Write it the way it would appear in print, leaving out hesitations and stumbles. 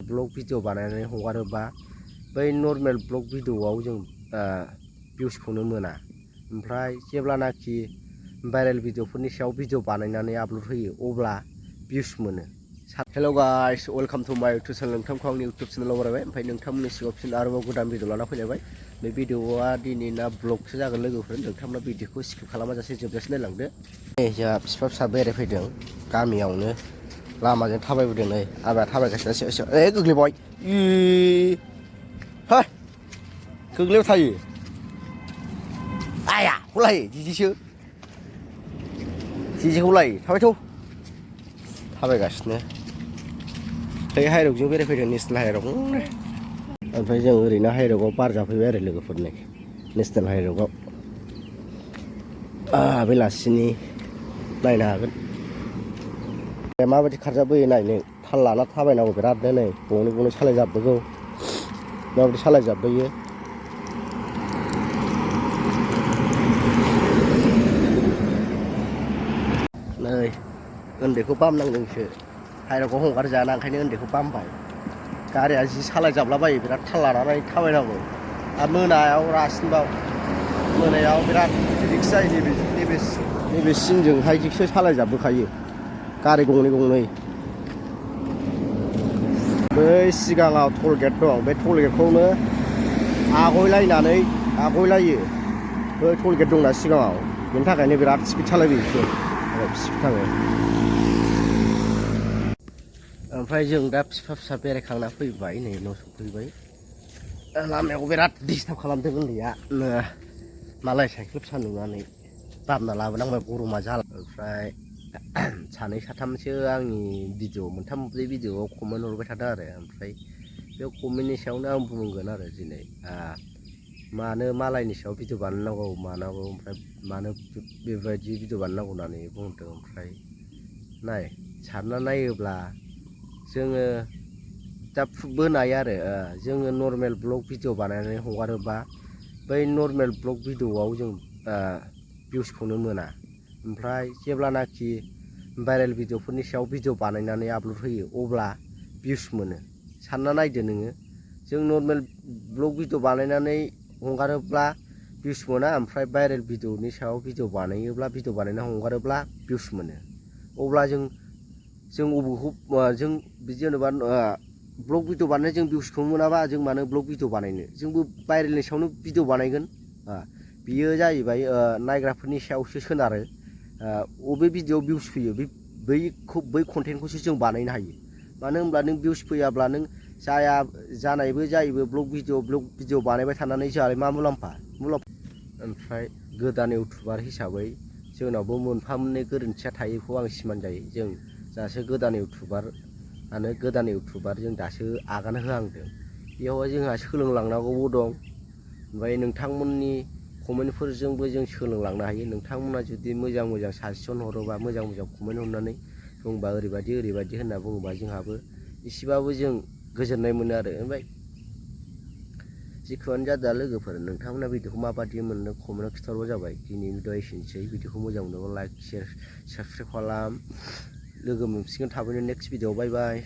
Blog video बानायनानै हगारोबा बै normal blog भिडिअआव जों भिउसखौनो मोना। ओमफ्राय जेब्लानाखि भाइरेल भिडिअफोरनि सायाव भिडिअ बानायनानै आपल'ड होयो अब्ला भिउस मोनो। हेल' गाइस, वेलकाम टु माय इउटुब चेनेल। नोंथांखौ आंनि इउटुब चेनेलाव बरायबाय। ओमफ्राय नोंथांमोननि सिगाङाव फिन आरोबाव गोदान भिडिअ लाना फैलायबाय। बे भिडिअआ दिनैना ब्लगसो जागोन लोगोफोर। नोंथांमोना भिडिअखौ स्किप खालामाजासे जोबजासे नायलांदो। जोंहा बिफा फिसा बेरायफैदों गामियावनो, लामाजों थाबायबोदों। नै आबाया थाबायगासिनो। गोग्लैबाय, है गोग्लैबाय थायो। आया हलाय जिजिखौ लायो थाबायथ' थाबायगासिनो। बै हाइरकजों बेरायफैदों, नेसनेल हाइरक। ओमफ्राय जों ओरैनो हाइरकआव बार जाफैबाय आरो लोगोफोरनि नेसनेल हाइरकआव। बेलासिनि नायनो हागोन माबायदि खारजाबोयो नायनो। थाल लाना थाबायनांगौ बिरादनो। नै गंनै गंनै सालायजाबबोगौ, माबायदि सालायजाबबोयो। नै उन्दैखौ बामनांदोंसो, हाइरकआव हगारजायाना, ओंखायनो उन्दैखौ बामबाय। गारिया जि सालायजाबलाबायो, बिराद थाल लानानै थाबायनांगौ। आरो मोनायाव रासिनबाव, मोनायाव बिराद रिक्स जायो। नैबे सिनजोंहायसो सालायजाबबोखायो गारि गंनै गंनै। बै सिगाङाव टल गेट दं, बे टल गेटखौनो आगयलायो। बै टल गेट दंना सिगाङाव, बेनि थाखायनो बिराद स्पिड सालायबोयो बिसोर, स्पिड थाङो। ओमफ्राय जों दा बिफा फिसा बेरायखांना फैबाय। नै न' सफैबाय। लामायाव बिराद डिस्टार्ब खालामदों उन्दैया, मालाय साइकेल फिसा नुनानै बामना लाबोनांबाय, गरमा जाला। ओमफ्राय सानै साथामसो आंनि भिडिअ, मोनथाम मोनब्रै भिडिअआव कमेन्ट हरबाय थादों आरो। ओमफ्राय बे कमेन्टनि सायावनो आं बुंगोन आरो दिनै, मानो मालायनि सायाव भिडिअ बानायनांगौ मानांगौ, ओमफ्राय मानो बेबायदि भिडिअ बानायनांगौ होननानै बुंदों। ओमफ्राय सानना नायोब्ला जोङो दा बोनाय आरो जोङो नर्मेल ब्लग भिडिअ बानायनानै हगारोबा बै नर्मेल ब्लग भिडिअआव जों भिउसखौनो मोना। ओमफ्राय जेब्लानाखि भाइरेल भिडिअफोरनि सायाव भिडिअ बानायनानै आपल'ड होयो अब्ला भिउस मोनो। सानना नायदो नोङो, जों नर्मेल ब्लग भिडिअ बानायनानै हगारोब्ला भिउस मोना, ओमफ्राय भाइरेल भिडिअनि सायाव भिडिअ बानायोब्ला, भिडिअ बानायनानै हगारोब्ला भिउस मोनो। अब्ला जों अबेखौ जों जेनेबा ब्लग भिडिअ बानायनानै जों भिउसखौ मोनाबा जों मानो ब्लग भिडिअ बानायनो। जोंबो भाइरेलनि सायावनो भिडिअ बानायगोन। बियो जाहैबाय नायग्राफोरनि सायावसो सोनारो। अबे भिडिअआव भिउस फैयो बै कन्टेन्टखौसो जों बानायनो हायो। मानो होनब्ला नों भिउस फैयाब्ला नों जानायबो जायोबो ब्लग भिडिअ बानायबाय थानानै जोंहालाय मा मुलाम्फा। ओमफ्राय गोदान इउटुबार हिसाबै जोंनावबो मोनफा मोननै गोरोन्थिया थायोखौ आं सिमान जायो। जों दासो गोदान इउटुबार जों दासो आगान होहांदों। बेयावहाय जोंहा सोलोंलांनांगौबो दं। ओमफ्राय नोंथांमोननि कमेन्टफोरजोंबो जों सोलोंलांनो हायो। नोंथांमोना जुदि मोजां मोजां साजेसन हरोबा, मोजां मोजां कमेन्ट हरनानै बुंबा ओरैबायदि होनना बुङोबा जोंहाबो एसेबाबो जों गोजोननाय मोनो आरो। ओमफ्राय जिखुनु जादोआ लोगोफोर, नोंथांमोना भिडिअखौ माबायदि मोनदों कमेन्टआव खिन्थाहरबानो जाबाय। दिनैनि भिडिअआ एसेनोसै। भिडिअखौ मोजां मोनोबा लाइक, शेयार, साबस्क्राइब खालाम। लोगो मोनसिगोन थाबैनो नेक्स्ट भिडिअआव। बाय बाय।